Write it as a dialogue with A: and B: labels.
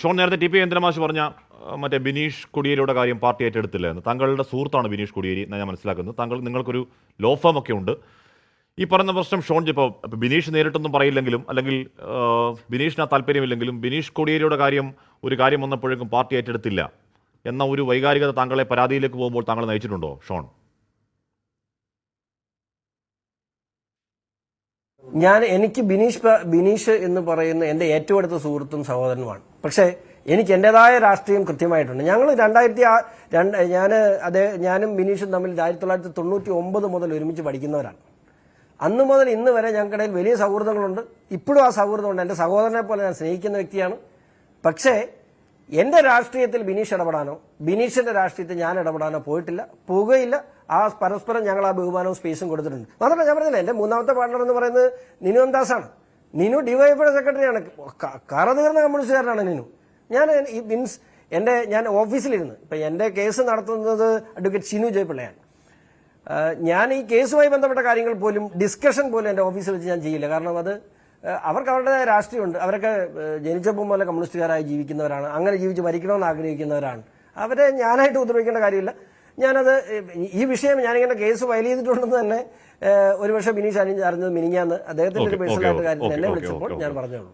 A: Sean നേരത്തെ T P കേന്ദ്രമാശ് പറഞ്ഞ മറ്റേ ബിനീഷ് കൊടിയേരിയുടെ കാര്യം പാർട്ടി ഏറ്റെടുത്തില്ല എന്ന്. താങ്കളുടെ സുഹൃത്താണ് ബിനീഷ് കൊടിയേരി എന്നാണ് ഞാൻ മനസ്സിലാക്കുന്നത്. നിങ്ങൾക്കൊരു ലോ ഫേം ഒക്കെ ഉണ്ട്. ഈ പറയുന്ന പ്രശ്നം ഷോൺ ഇപ്പോൾ ബിനീഷ് നേരിട്ടൊന്നും പറയില്ലെങ്കിലും അല്ലെങ്കിൽ ബിനീഷിന് ആ താല്പര്യമില്ലെങ്കിലും ബിനീഷ് കൊടിയേരിയുടെ ഒരു കാര്യം വന്നപ്പോഴേക്കും പാർട്ടി ഏറ്റെടുത്തില്ല എന്ന ഒരു വൈകാരികത താങ്കളെ പരാതിയിലേക്ക് പോകുമ്പോൾ താങ്കൾ നയിച്ചിട്ടുണ്ടോ ഷോൺ?
B: എനിക്ക് ബിനീഷ് എന്ന് പറയുന്ന എൻ്റെ ഏറ്റവും അടുത്ത സുഹൃത്തും സഹോദരനുമാണ്. പക്ഷേ എനിക്ക് എൻ്റെതായ രാഷ്ട്രീയം കൃത്യമായിട്ടുണ്ട്. ഞങ്ങൾ ഞാനും ബിനീഷും തമ്മിൽ 1999 മുതൽ ഒരുമിച്ച് പഠിക്കുന്നവരാണ്. അന്ന് മുതൽ ഇന്ന് വരെ ഞങ്ങൾക്കിടയിൽ വലിയ സൗഹൃദങ്ങളുണ്ട്. ഇപ്പോഴും ആ സൗഹൃദമുണ്ട്. എൻ്റെ സഹോദരനെ പോലെ ഞാൻ സ്നേഹിക്കുന്ന വ്യക്തിയാണ്. പക്ഷേ എൻ്റെ രാഷ്ട്രീയത്തിൽ ബിനീഷ് ഇടപെടാനോ ബിനീഷിന്റെ രാഷ്ട്രീയത്തിൽ ഞാൻ ഇടപെടാനോ പോവുകയില്ല. ആ പരസ്പരം ഞങ്ങൾ ആ ബഹുമാനവും സ്പേസും കൊടുത്തിട്ടുണ്ട്. മാത്രമല്ല ഞാൻ പറഞ്ഞില്ല, എൻ്റെ മൂന്നാമത്തെ പാർട്ണർ എന്ന് പറയുന്നത് നിനു ദാസാണ്. നിനു ഡിവൈഎഫ്ഐയുടെ സെക്രട്ടറിയാണ്. കറതീർന്ന കമ്മ്യൂണിസ്റ്റുകാരനാണ് നിനു. ഞാൻ ഓഫീസിലിരുന്ന് ഇപ്പം എൻ്റെ കേസ് നടത്തുന്നത് അഡ്വക്കേറ്റ് ഷിനു ജയപിള്ളയാണ്. ഞാൻ ഈ കേസുമായി ബന്ധപ്പെട്ട കാര്യങ്ങൾ പോലും ഡിസ്കഷൻ പോലും എൻ്റെ ഓഫീസിൽ വെച്ച് ഞാൻ ചെയ്യില്ല. കാരണം അത് അവർക്ക് അവരുടേതായ രാഷ്ട്രീയമുണ്ട്. അവരൊക്കെ ജനിച്ചപ്പോൾ പോലെ കമ്മ്യൂണിസ്റ്റുകാരായി ജീവിക്കുന്നവരാണ്. അങ്ങനെ ജീവിച്ച് മരിക്കണമെന്ന് ആഗ്രഹിക്കുന്നവരാണ്. അവരെ ഞാനായിട്ട് ഉപദ്രവിക്കേണ്ട കാര്യമില്ല. ഈ വിഷയം ഞാനിങ്ങനെ കേസ് ഫയൽ ചെയ്തിട്ടുണ്ടെന്ന് തന്നെ ഒരുപക്ഷെ ബിനീഷ് അറിഞ്ഞത് മിനിങ്ങാന്ന് അദ്ദേഹത്തിന്റെ ഒരു പേഴ്സണലായിട്ട് കാര്യം എന്നെ വിളിച്ചപ്പോൾ ഞാൻ പറഞ്ഞോളൂ.